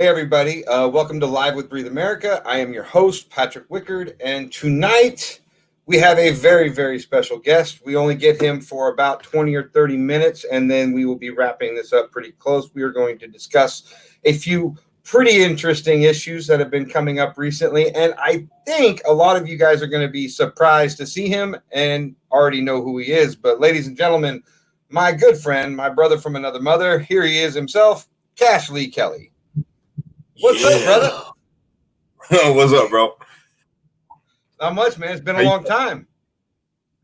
Hey, everybody. Welcome to Live with Breathe America. I am your host, Patrick Wickard, and tonight we have a very, very special guest. We only get him for about 20 or 30 minutes, and then we will be wrapping this up pretty close. We are going to discuss a few pretty interesting issues that have been coming up recently, and I think a lot of you guys are going to be surprised to see him and already know who he is. But ladies and gentlemen, my good friend, my brother from another mother, here he is himself, Kash Lee Kelly. What's up, brother? What's up, bro? Not much, man. It's been a long time.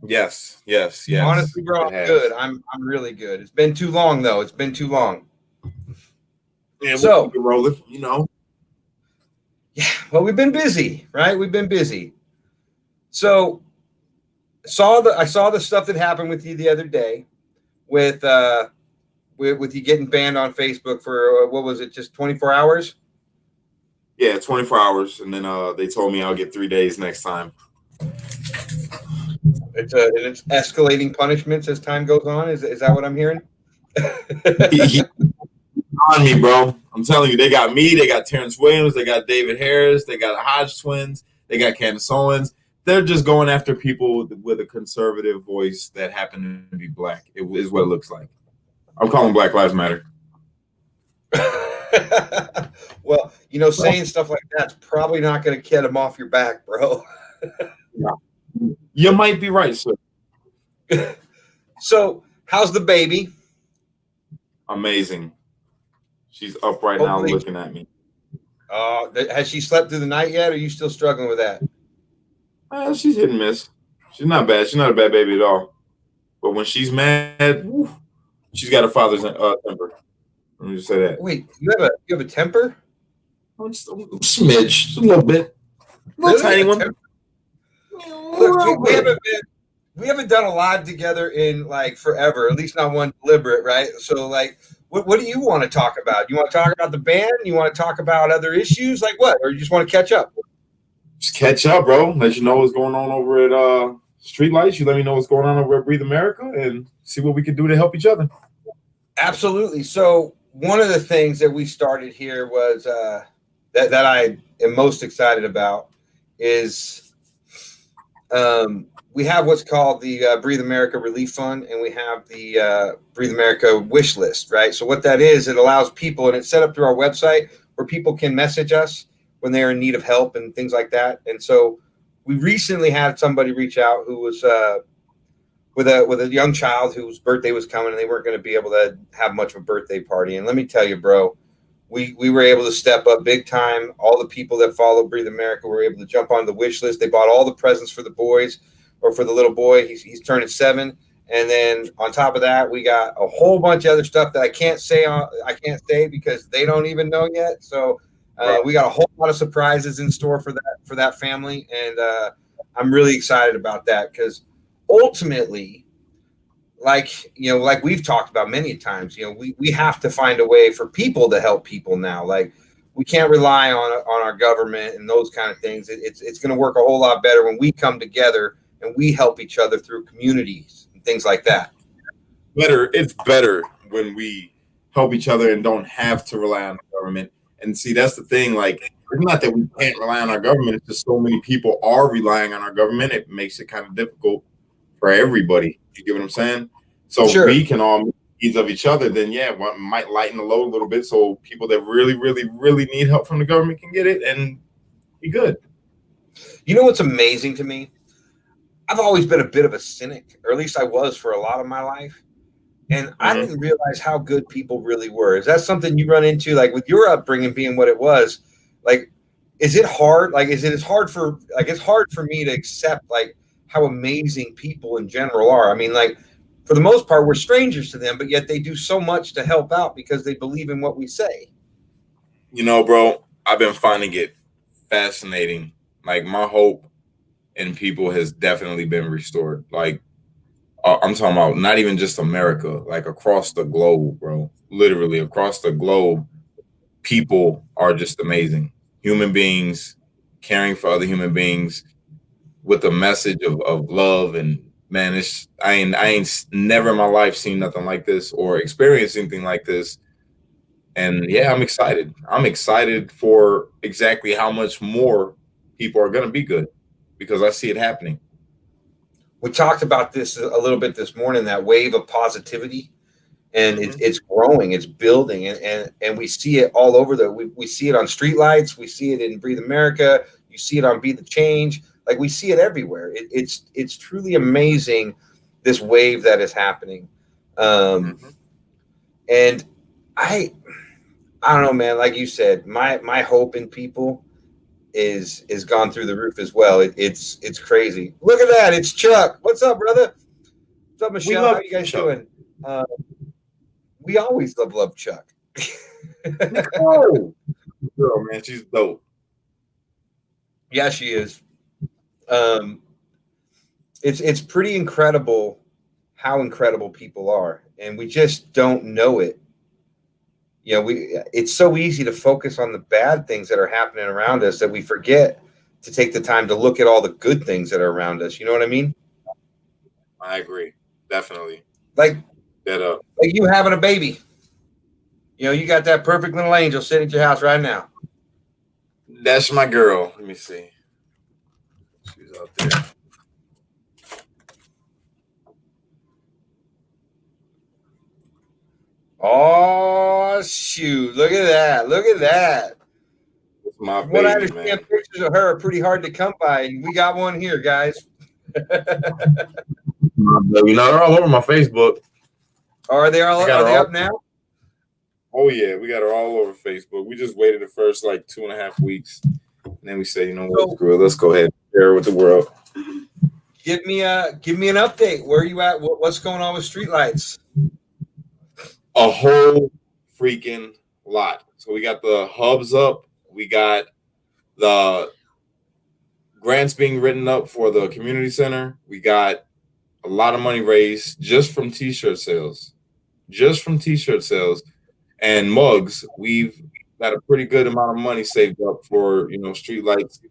Yes. Honestly, bro, I'm good. I'm really good. It's been too long, though. It's been too long. Yeah, so we're rolling, Yeah, well, we've been busy, right? We've been busy. So I saw the stuff that happened with you the other day with you getting banned on Facebook for what was it, just 24 hours? Yeah, 24 hours, and then they told me I'll get 3 days next time. It's escalating punishments as time goes on. Is that what I'm hearing? On me, bro. I'm telling you, they got me. They got Terrence Williams. They got David Harris. They got Hodge twins. They got Candace Owens. They're just going after people with a conservative voice that happen to be black. It is what it looks like. I'm calling Black Lives Matter. Well, saying stuff like that's probably not going to get them off your back, bro. You might be right, sir. So, how's the baby? Amazing. She's up right now looking at me. Has she slept through the night yet, or are you still struggling with that? She's hit and miss. She's not bad. She's not a bad baby at all. But when she's mad, she's got a father's temper. Let me just say that. Wait, you have a temper? Just a smidge, just a little bit, little tiny one. Look, we haven't done a live together in like forever, at least not one deliberate, right? So, like, what do you want to talk about? You want to talk about the band? You want to talk about other issues, like what? Or you just want to catch up? Just catch up, bro. Let you know what's going on over at Streetlight. You let me know what's going on over at Breathe America, and see what we can do to help each other. Absolutely. So one of the things that we started here was that I am most excited about is we have what's called the Breathe America Relief Fund, and we have the Breathe America wish list, right? So what that is, it allows people, and it's set up through our website where people can message us when they're in need of help and things like that. And so we recently had somebody reach out who was with a young child whose birthday was coming, and they weren't going to be able to have much of a birthday party. And let me tell you, bro, we were able to step up big time. All the people that follow Breathe America were able to jump on the wish list. They bought all the presents for the boys, or for the little boy. He's turning 7. And then on top of that, we got a whole bunch of other stuff that I can't say because they don't even know yet. So we got a whole lot of surprises in store for that family. And I'm really excited about that because ultimately, like we've talked about many times, we have to find a way for people to help people now. Like, we can't rely on our government and those kind of things. It's going to work a whole lot better when we come together and we help each other through communities and things like that. It's better when we help each other and don't have to rely on the government. And see, that's the thing. Like, it's not that we can't rely on our government. It's just so many people are relying on our government. It makes it kind of difficult for everybody. You get what I'm saying? So Sure. We can all meet needs of each other. Then one might lighten the load a little bit, so people that really, really, really need help from the government can get it and be good. You know what's amazing to me? I've always been a bit of a cynic, or at least I was for a lot of my life. And I didn't realize how good people really were. Is that something you run into, like with your upbringing being what it was? Like, is it hard? Like, it's hard for me to accept like how amazing people in general are. I mean, like, for the most part, we're strangers to them, but yet they do so much to help out because they believe in what we say. Bro, I've been finding it fascinating. Like, my hope in people has definitely been restored. Like, I'm talking about not even just America, like across the globe, bro. Literally across the globe, people are just amazing. Human beings caring for other human beings with a message of love. And man, I ain't never in my life seen nothing like this or experienced anything like this And yeah, I'm excited. I'm excited for exactly how much more people are going to be good because I see it happening. We talked about this a little bit this morning, that wave of positivity, and Mhm. it's growing, it's building, and we see it all over we see it on Streetlights, we see it in Breathe America, you see it on Be the Change, like we see it everywhere. It's truly amazing, this wave that is happening. Mhm. And I don't know, man, like you said, my hope in people is gone through the roof as well. It's crazy. Look at that, it's Chuck. What's up, brother? What's up, We Michelle? How love you guys Chuck. doing? We always love Chuck. Nicole, girl, man, she's dope. Yeah, she is. Um, it's pretty incredible how incredible people are, and we just don't know it. You know, it's so easy to focus on the bad things that are happening around us that we forget to take the time to look at all the good things that are around us. You know what I mean? I agree, definitely. Like That like you having a baby. You know, you got that perfect little angel sitting at your house right now. that's my girl. Let me see. She's out there. Oh shoot! Look at that! Look at that! That's my From what I baby, understand, man. pictures of her are pretty hard to come by, and we got one here, guys. My baby. You know, they're all over my Facebook. Are they all? Are they up now? Oh yeah, we got her all over Facebook. We just waited the first like 2.5 weeks, and then we said, you know what, screw it, let's go ahead and share it with the world. Give me an update. Where are you at? What's going on with Streetlights? A whole freaking lot. So we got the hubs up. We got the grants being written up for the community center. We got a lot of money raised just from t-shirt sales. Just from t-shirt sales and mugs. We've got a pretty good amount of money saved up for, you know, Streetlights,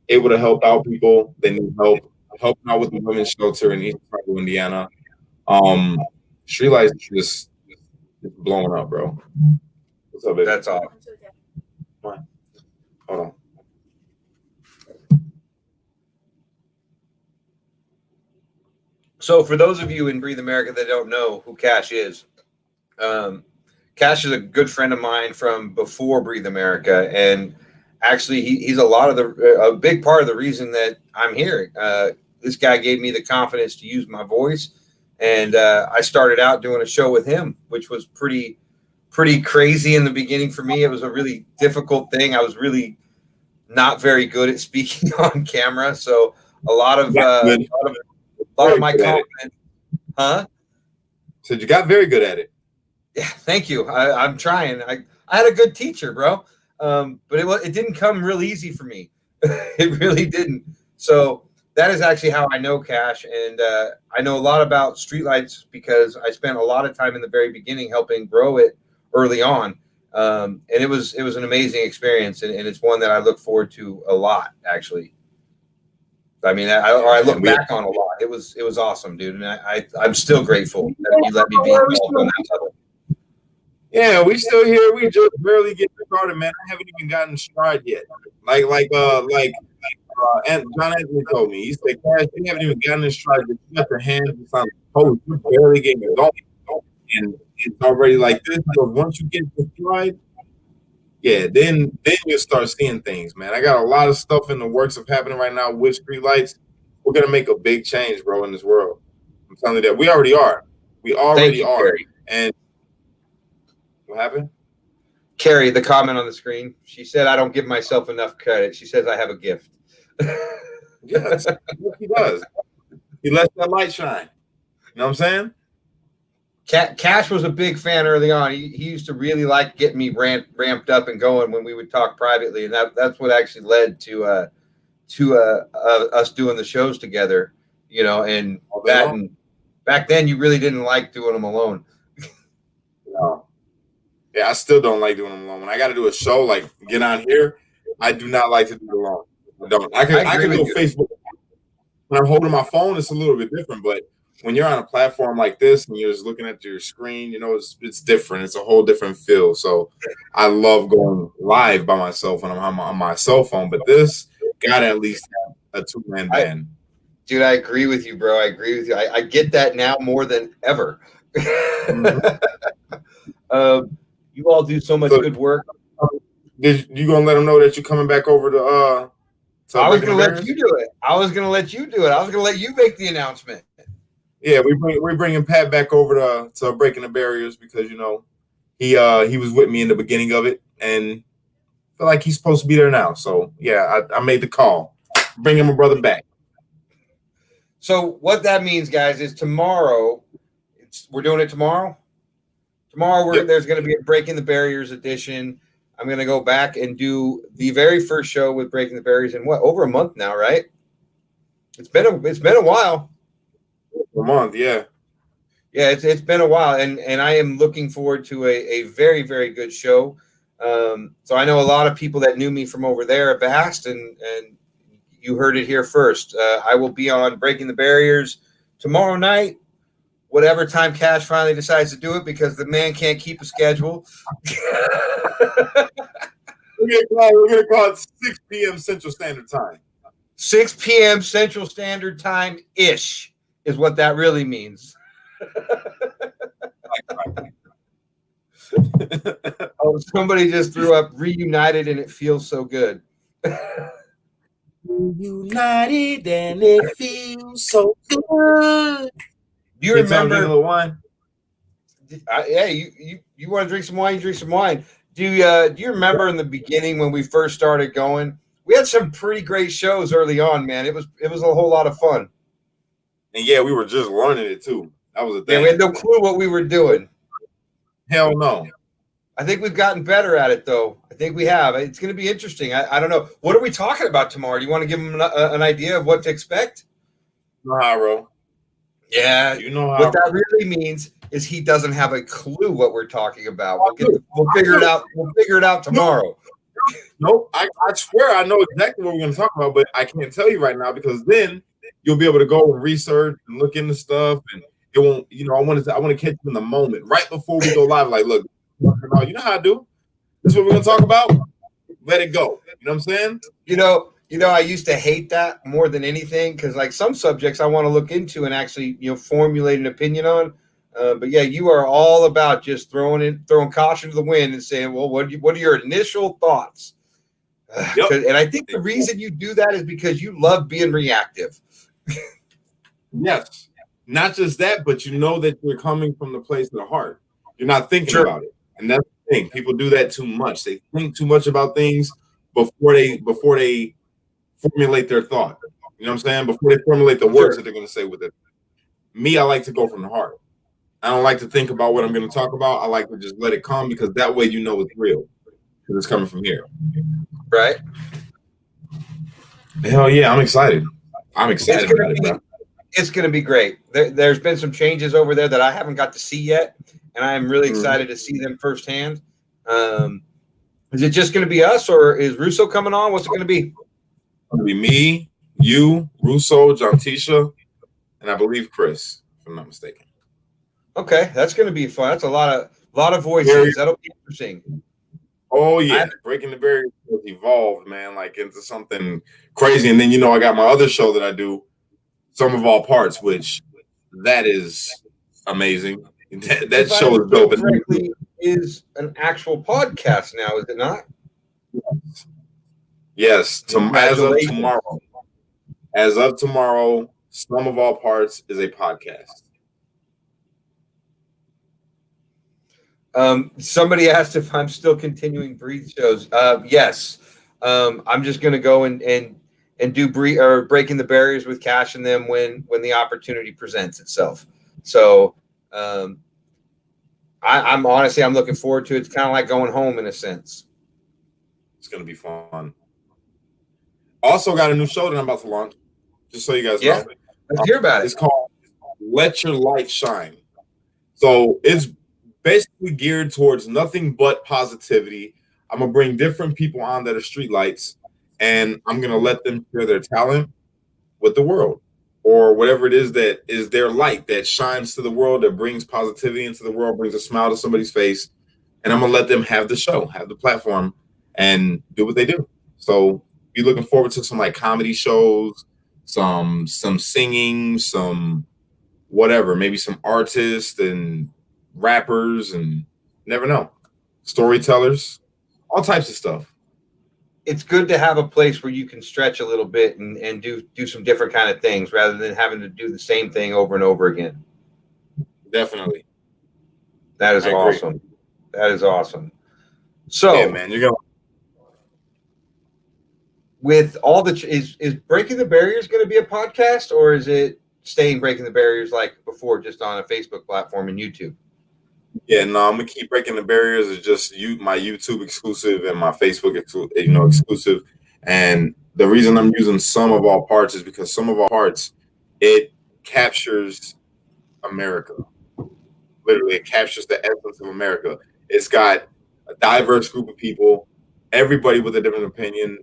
able to help out people. They need help, helping out with the women's shelter in East Chicago, Indiana. Streetlights just blowing up, bro. What's up, baby? That's all. Come on. Hold on. So, for those of you in Breathe America that don't know who Kash is, Kash is a good friend of mine from before Breathe America, and actually, he's a big part of the reason that I'm here. This guy gave me the confidence to use my voice, and I started out doing a show with him, which was pretty crazy in the beginning for me. It was a really difficult thing. I was really not very good at speaking on camera, so a lot of my confidence. Huh? Said you got very good at it. Yeah, thank you. I'm trying. I had a good teacher, bro, but it didn't come real easy for me. It really didn't. So that is actually how I know Kash, and I know a lot about Streetlights because I spent a lot of time in the very beginning helping grow it early on, and it was an amazing experience, and it's one that I look forward to a lot, actually. I mean, I look back on a lot. It was awesome, dude, and I'm still grateful that you let me be involved on that level. Yeah, we still here. We just barely getting started, man. I haven't even gotten stride yet. And John Anthony told me, he said, Kash, you haven't even gotten in stride. You got your hands on the post. You barely getting going. And it's already like this. So once you get the stride, yeah, then you start seeing things, man. I got a lot of stuff in the works of happening right now with Streetlights. We're gonna make a big change, bro, in this world. I'm telling you that. We already are. We already are. Carrie. And what happened? Carrie, the comment on the screen, she said, I don't give myself enough credit. She says I have a gift. Yes, he does. He lets that light shine. You know what I'm saying? Kash was a big fan early on. He used to really like getting me ramped up and going when we would talk privately, and that's what actually led to us doing the shows together. You know, and back then you really didn't like doing them alone. No. Yeah, I still don't like doing them alone. When I got to do a show, like get on here, I do not like to do it alone. I don't. I can do Facebook. When I'm holding my phone, it's a little bit different, but when you're on a platform like this and you're just looking at your screen, you know, it's different. It's a whole different feel. So I love going live by myself when I'm on my cell phone, but this gotta at least have a 2-man band. Dude, I agree with you, bro. I agree with you. I get that now more than ever. You all do so much good work. You gonna let them know that you're coming back over to I was gonna let you do it. I was gonna let you make the announcement. Yeah, we're bringing Pat back over to Breaking the Barriers because, you know, he was with me in the beginning of it and I feel like he's supposed to be there now. So yeah, I made the call. Bringing my brother back. So what that means, guys, is tomorrow. We're doing it tomorrow. Tomorrow, there's going to be a Breaking the Barriers edition. I'm going to go back and do the very first show with Breaking the Barriers in over a month now, right? It's been a while. A month, yeah. Yeah, it's been a while, and I am looking forward to a very, very good show. So I know a lot of people that knew me from over there have asked, and you heard it here first. I will be on Breaking the Barriers tomorrow night, whatever time Kash finally decides to do it, because the man can't keep a schedule. We're gonna call it 6 p.m. Central Standard Time. 6 p.m. Central Standard Time ish is what that really means. Oh, somebody just threw up Reunited and it feels so good. United and it feels so good. Do you remember? A little wine? Yeah, you want to drink some wine? You drink some wine. Do you remember in the beginning when we first started going? We had some pretty great shows early on, man. It was a whole lot of fun. And yeah, we were just learning it too. That was the thing. Yeah, we had no clue what we were doing. Hell no. I think we've gotten better at it, though. I think we have. It's going to be interesting. I don't know. What are we talking about tomorrow? Do you want to give them an idea of what to expect? Bro. Yeah. You know what that really means is he doesn't have a clue what we're talking about. We'll figure it out. We'll figure it out tomorrow. Nope. I swear I know exactly what we're going to talk about, but I can't tell you right now because then you'll be able to go and research and look into stuff, and it won't. You know, I want to catch you in the moment right before we go live. Like, look, you know how I do. This is what we're going to talk about. Let it go. You know what I'm saying? You know, I used to hate that more than anything because, like, some subjects I want to look into and actually, formulate an opinion on. But yeah, you are all about just throwing caution to the wind and saying, well, what are your initial thoughts? Yep. And I think the reason you do that is because you love being reactive. Yes. Not just that, but you know that you're coming from the place of the heart. You're not thinking about it. And that's the thing. People do that too much. They think too much about things before they formulate their thought. You know what I'm saying? Before they formulate the words that they're going to say with it. Me, I like to go from the heart. I don't like to think about what I'm going to talk about. I like to just let it come because that way you know it's real. Because it's coming from here. Right? Hell yeah, I'm excited. I'm excited about it, bro. It's going to be great. There's been some changes over there that I haven't got to see yet, and I am really excited to see them firsthand. Is it just going to be us, or is Russo coming on? What's it going to be? It's going to be me, you, Russo, John Tisha, and I believe Chris, if I'm not mistaken. Okay, that's going to be fun. That's a lot of voices. That'll be interesting. Oh yeah, Breaking the Barriers has evolved, man, like into something crazy. And then I got my other show that I do, Sum of All Parts, which that is amazing. That show is dope. Is an actual podcast now, is it not? Yes. As of tomorrow, Sum of All Parts is a podcast. Somebody asked if I'm still continuing Breathe shows. Yes. I'm just going to go and do Breaking the Barriers with Kash and them when the opportunity presents itself. So I'm honestly, I'm looking forward to it. It's kind of like going home in a sense. It's going to be fun. Also got a new show that I'm about to launch, just so you guys know. Let's hear about it. It's called Let Your Light Shine. So it's basically geared towards nothing but positivity. I'm going to bring different people on that are streetlights, and I'm going to let them share their talent with the world. or whatever it is that is their light that shines to the world, that brings positivity into the world, brings a smile to somebody's face. And I'm gonna let them have the show, have the platform, and do what they do. So be looking forward to some like comedy shows, some singing, some whatever, maybe some artists and rappers, and never know, storytellers, all types of stuff. It's good to have a place where you can stretch a little bit and do some different kind of things rather than having to do the same thing over and over again. Definitely. That is awesome. That is awesome. So, yeah, man, you're going. With all the is Breaking the Barriers going to be a podcast, or is it staying Breaking the Barriers like before, just on a Facebook platform and YouTube? Yeah, no, I'm gonna keep Breaking the Barriers. It's just my YouTube exclusive and my Facebook exclusive. And the reason I'm using some of all parts is because some of all parts, it captures America. Literally, it captures the essence of America. It's got a diverse group of people, everybody with a different opinion.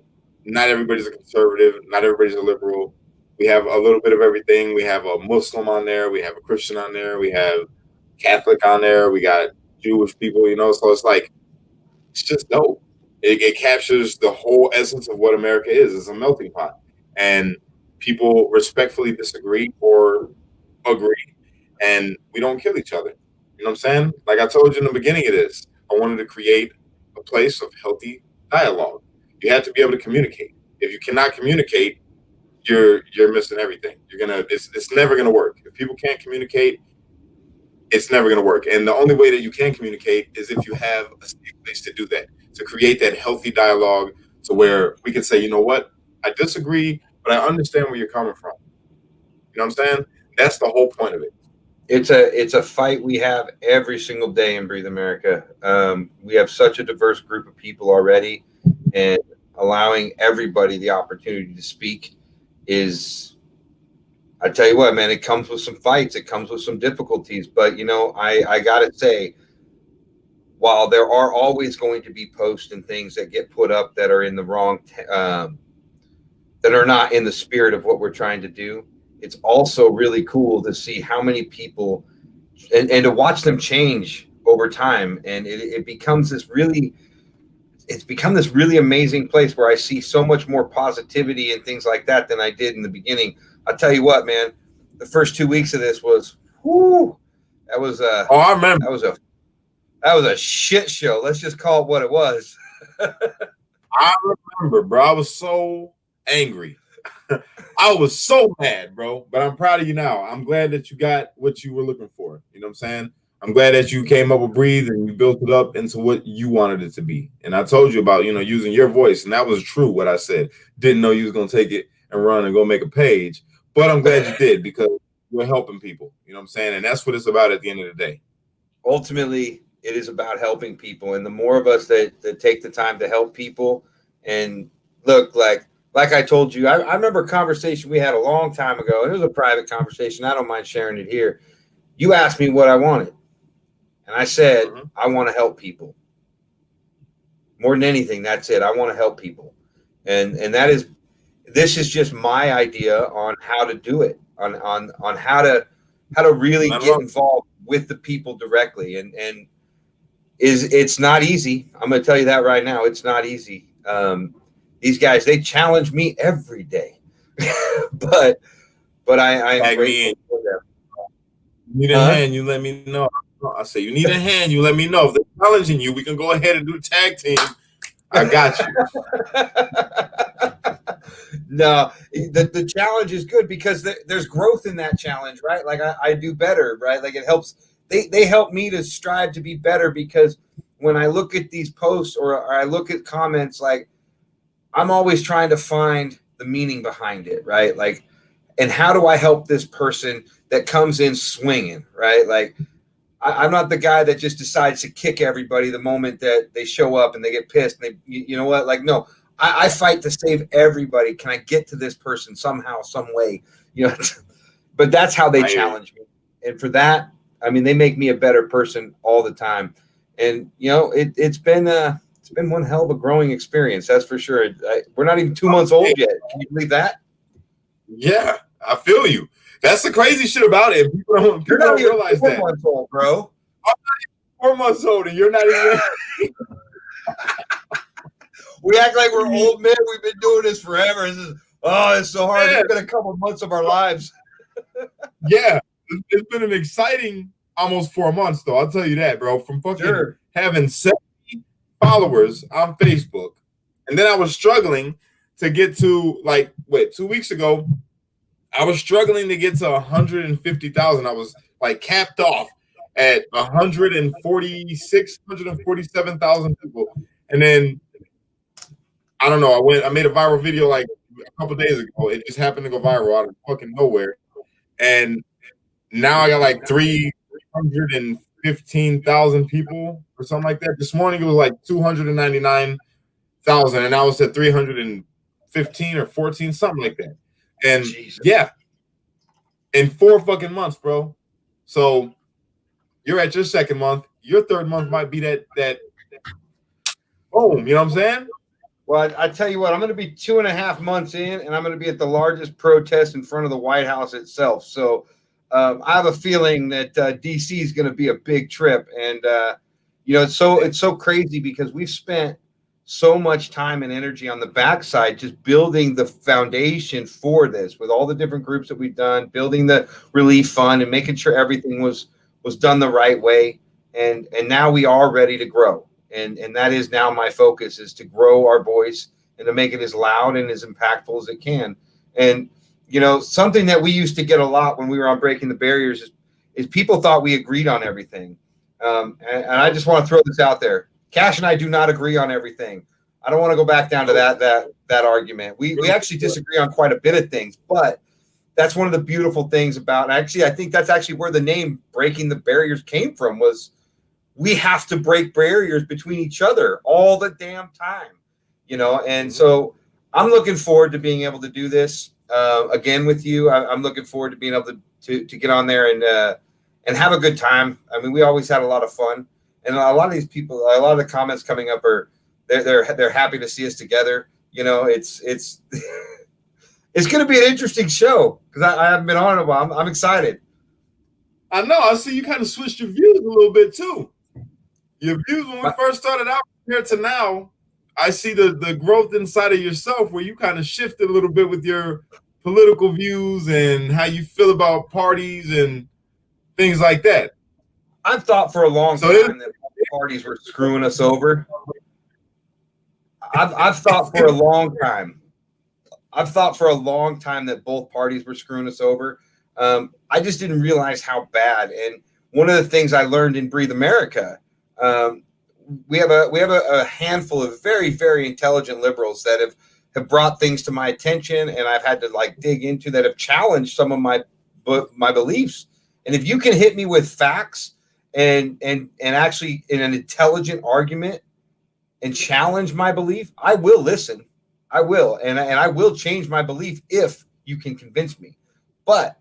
Not everybody's a conservative. Not everybody's a liberal. We have a little bit of everything. We have a Muslim on there. We have a Christian on there. We have Catholic on there. We got Jewish people, so it's like, it's just dope. It captures the whole essence of what America is. It's a melting pot, and people respectfully disagree or agree, and we don't kill each other. You know what I'm saying? Like I told you in the beginning of this, I wanted to create a place of healthy dialogue. You have to be able to communicate. If you cannot communicate, you're missing everything. It's never gonna work. If people can't communicate, it's never going to work. And the only way that you can communicate is if you have a safe place to do that, to create that healthy dialogue to where we can say, you know what, I disagree, but I understand where you're coming from. You know what I'm saying? That's the whole point of it. It's a fight we have every single day in Breathe America. We have such a diverse group of people already, and allowing everybody the opportunity to speak is, I tell you what, man, it comes with some fights. It comes with some difficulties. But, I got to say, while there are always going to be posts and things that get put up that are in the wrong, that are not in the spirit of what we're trying to do, it's also really cool to see how many people and to watch them change over time. And it becomes this really, it's become this really amazing place where I see so much more positivity and things like that than I did in the beginning. I'll tell you what, man, the first 2 weeks of this was, whoo, that was I remember. That was a shit show. Let's just call it what it was. I remember, bro. I was so angry. I was so mad, bro. But I'm proud of you now. I'm glad that you got what you were looking for. You know what I'm saying? I'm glad that you came up with Breathe and you built it up into what you wanted it to be. And I told you about, using your voice. And that was true what I said. Didn't know you was going to take it and run and go make a page. But I'm glad you did, because you're helping people. You know what I'm saying? And that's what it's about at the end of the day. Ultimately, it is about helping people. And the more of us that take the time to help people, and look, like I told you, I remember a conversation we had a long time ago, and it was a private conversation. I don't mind sharing it here. You asked me what I wanted. And I said, I want to help people. More than anything, that's it. I want to help people. And this is just my idea on how to do it, on how to really get involved with the people directly. And it's not easy. I'm going to tell you that right now. It's not easy. These guys, they challenge me every day, but I'm grateful for them. You need a hand, you let me know. I say, you need a hand, you let me know. If they're challenging you, we can go ahead and do the tag team. I got you. No, the challenge is good because there's growth in that challenge, right? Like I do better, right? Like it helps. They help me to strive to be better, because when I look at these posts or I look at comments, like I'm always trying to find the meaning behind it, right? Like, and how do I help this person that comes in swinging, right? Like, I'm not the guy that just decides to kick everybody the moment that they show up and they get pissed. And you know what? Like, no, I fight to save everybody. Can I get to this person somehow, some way? But that's how they challenge me. And for that, I mean, they make me a better person all the time. And, it's been one hell of a growing experience. That's for sure. We're not even 2 months old yet. Can you believe that? Yeah. I feel you. That's the crazy shit about it. People don't realize that. 4 months old, bro. I'm not even 4 months old, and you're not even. We act like we're old men. We've been doing this forever. It's so hard. Yeah. It's been a couple months of our lives. Yeah, it's been an exciting almost 4 months, though. I'll tell you that, bro. From fucking having 70 followers on Facebook, and then I was struggling to get to 2 weeks ago. I was struggling to get to 150,000. I was like capped off at 147,000 people. And then I don't know, I made a viral video like a couple days ago. It just happened to go viral out of fucking nowhere. And now I got like 315,000 people or something like that. This morning it was like 299,000, and I was at 315 or 14, something like that. And yeah, in 4 fucking months, bro. So you're at your second month. Your third month might be that boom. You know what I'm saying? Well, I tell you what, I'm going to be 2.5 months in, and I'm going to be at the largest protest in front of the White House itself. So I have a feeling that DC is going to be a big trip, and it's so crazy because we've spent so much time and energy on the backside just building the foundation for this with all the different groups that we've done, building the relief fund and making sure everything was done the right way. And now we are ready to grow. And that is now my focus, is to grow our voice and to make it as loud and as impactful as it can. And, something that we used to get a lot when we were on Breaking the Barriers is people thought we agreed on everything. And I just want to throw this out there. Kash and I do not agree on everything. I don't want to go back down to that argument. We actually disagree on quite a bit of things, but that's one of the beautiful things about, and actually, I think that's actually where the name Breaking the Barriers came from, was we have to break barriers between each other all the damn time, and so I'm looking forward to being able to do this again with you. I'm looking forward to being able to get on there and have a good time. I mean, we always had a lot of fun. And a lot of these people, a lot of the comments coming up are they're happy to see us together. It's it's going to be an interesting show because I haven't been on in a while. I'm excited. I know. I see you kind of switched your views a little bit too. Your views when we first started out compared to now, I see the growth inside of yourself where you kind of shifted a little bit with your political views and how you feel about parties and things like that. I've thought for a long time that parties were screwing us over. I've thought for a long time. That both parties were screwing us over. I just didn't realize how bad. And one of the things I learned in Breathe America, we have a handful of very, very intelligent liberals that have brought things to my attention, and I've had to dig into that, have challenged some of my beliefs. And if you can hit me with facts and actually in an intelligent argument and challenge my belief, I will listen. I will. And I will change my belief if you can convince me. But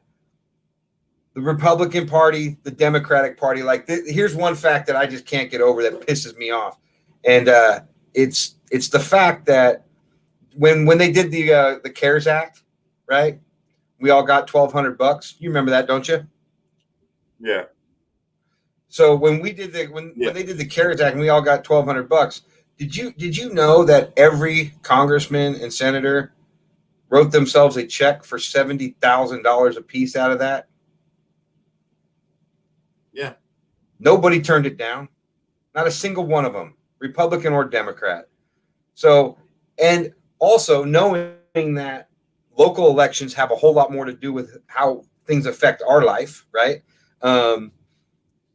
the Republican Party, the Democratic Party, here's one fact that I just can't get over that pisses me off. And it's the fact that when they did the CARES Act, right? We all got $1,200. You remember that, don't you? Yeah. So when they did the CARES Act and we all got $1,200, did you know that every congressman and senator wrote themselves a check for $70,000 a piece out of that? Yeah. Nobody turned it down. Not a single one of them, Republican or Democrat. So, and also knowing that local elections have a whole lot more to do with how things affect our life, right?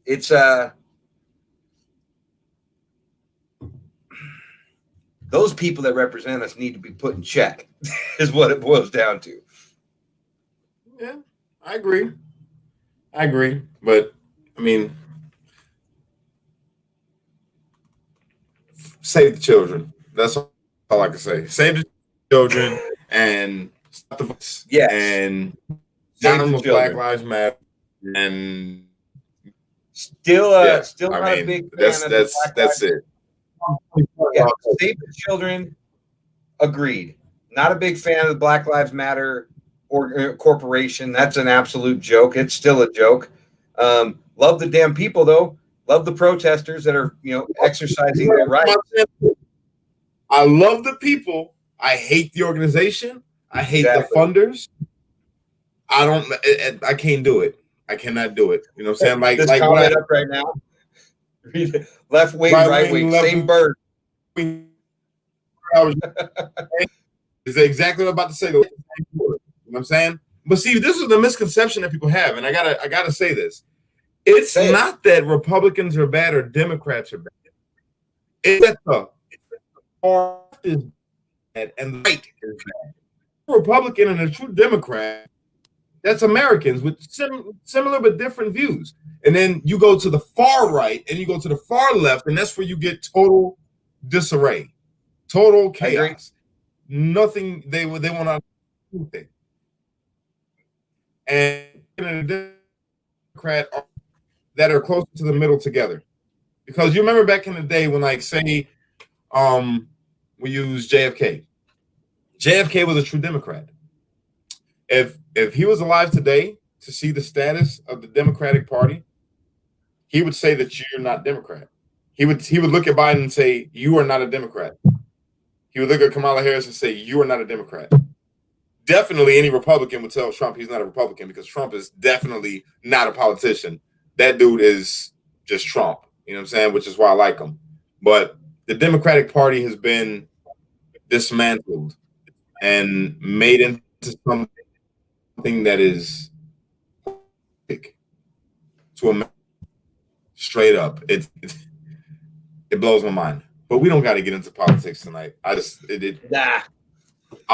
It's those people that represent us need to be put in check is what it boils down to. Yeah, I agree. But I mean, save the children. That's all I can say. Save the children and stop the violence. Yes. And Save the Black children. Lives Matter. And Still yeah, not I a mean, big fan that's of the Black that's Lives. it. Yeah, save the children. Agreed. Not a big fan of the Black Lives Matter corporation. That's an absolute joke. It's still a joke. Love the damn people, though. Love the protesters that are, exercising their rights. I love the people. I hate the organization. I hate the funders. I can't do it. I cannot do it. You know what I'm saying? Like, this like comment up right now. Left wing, right wing, same bird. Is exactly what I'm about to say. You know what I'm saying? But see, this is the misconception that people have, and I gotta say this. It's not that Republicans are bad or Democrats are bad. It's that the left is bad and the right is bad. A Republican and a true Democrat, that's Americans with similar but different views. And then you go to the far right and you go to the far left, and that's where you get total disarray, total chaos. Nothing they want to do anything. And a Democrat that are close to the middle together. Because you remember back in the day when, like, say, we use JFK. JFK was a true Democrat. If he was alive today to see the status of the Democratic Party, he would say that you're not Democrat. He would look at Biden and say, you are not a Democrat. He would look at Kamala Harris and say, you are not a Democrat. Definitely any Republican would tell Trump he's not a Republican because Trump is definitely not a politician. That dude is just Trump, you know what I'm saying? Which is why I like him. But the Democratic Party has been dismantled and made into something that is to a straight up. It blows my mind. But we don't got to get into politics tonight. I've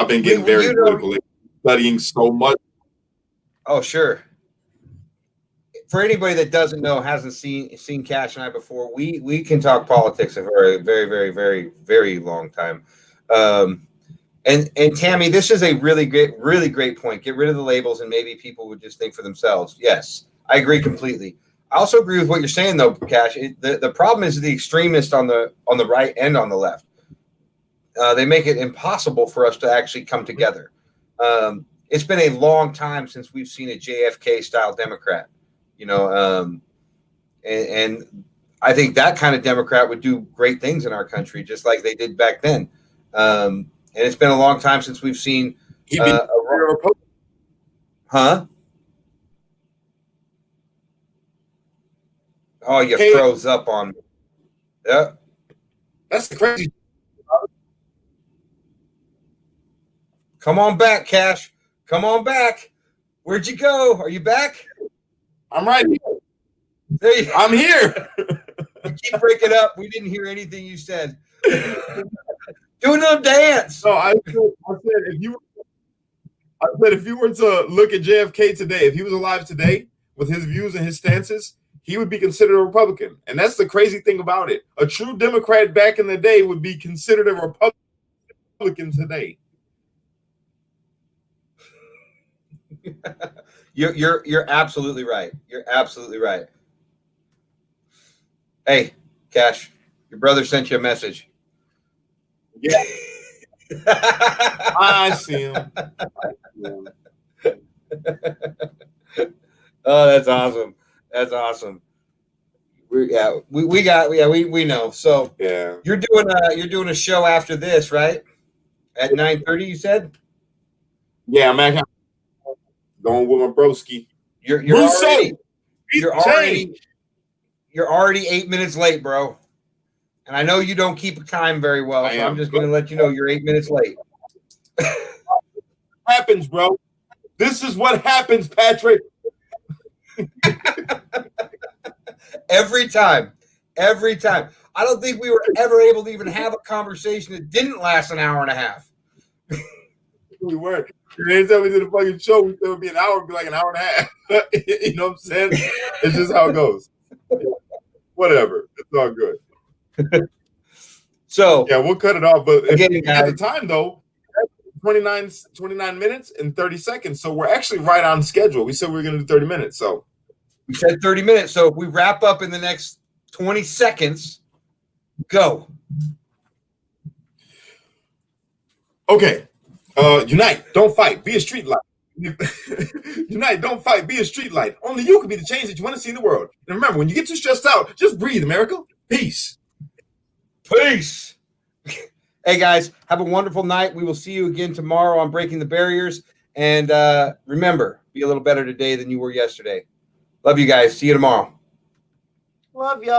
been getting very political, studying so much. Oh, sure. For anybody that doesn't know, hasn't seen Kash and I before, we can talk politics for a very, very, very, very long time. And Tammy, this is a really great point. Get rid of the labels, and maybe people would just think for themselves. Yes, I agree completely. I also agree with what you're saying, though, Kash. The problem is the extremists on the right and on the left. They make it impossible for us to actually come together. It's been a long time since we've seen a JFK style Democrat, and I think that kind of Democrat would do great things in our country, just like they did back then. And it's been a long time since we've seen huh? Oh, you froze up on me. Yeah. That's crazy. Come on back, Kash. Come on back. Where'd you go? Are you back? I'm right here. There I'm here. You keep breaking up. We didn't hear anything you said. Do another dance. No, I said if you were to look at JFK today, if he was alive today with his views and his stances, he would be considered a Republican. And that's the crazy thing about it. A true Democrat back in the day would be considered a Republican today. You're absolutely right. You're absolutely right. Hey, Kash, your brother sent you a message. Yeah. I see him. Oh, that's awesome. That's awesome. We know. So yeah, you're doing a show after this, right? At 9:30, you said? Yeah, I'm actually going with my broski. You're already 8 minutes late, bro. And I know you don't keep time very well, so I'm just going to let you know you're 8 minutes late. Happens, bro. This is what happens, Patrick. Every time. I don't think we were ever able to even have a conversation that didn't last an hour and a half. We weren't. Anytime we did a fucking show, it would be an hour, it'd be like an hour and a half. You know what I'm saying? It's just how it goes. Whatever. It's all good. So yeah, we'll cut it off. But again, at the time, though, 29 minutes and 30 seconds. So we're actually right on schedule. We said we were going to do 30 minutes. So we said 30 minutes. So if we wrap up in the next 20 seconds, go. Okay. Unite. Don't fight. Be a street light. Unite, don't fight, be a streetlight. Only you can be the change that you want to see in the world. And remember, when you get too stressed out, just breathe, America. Peace. Peace. Hey, guys, have a wonderful night. We will see you again tomorrow on Breaking the Barriers. And remember, be a little better today than you were yesterday. Love you guys. See you tomorrow. Love y'all.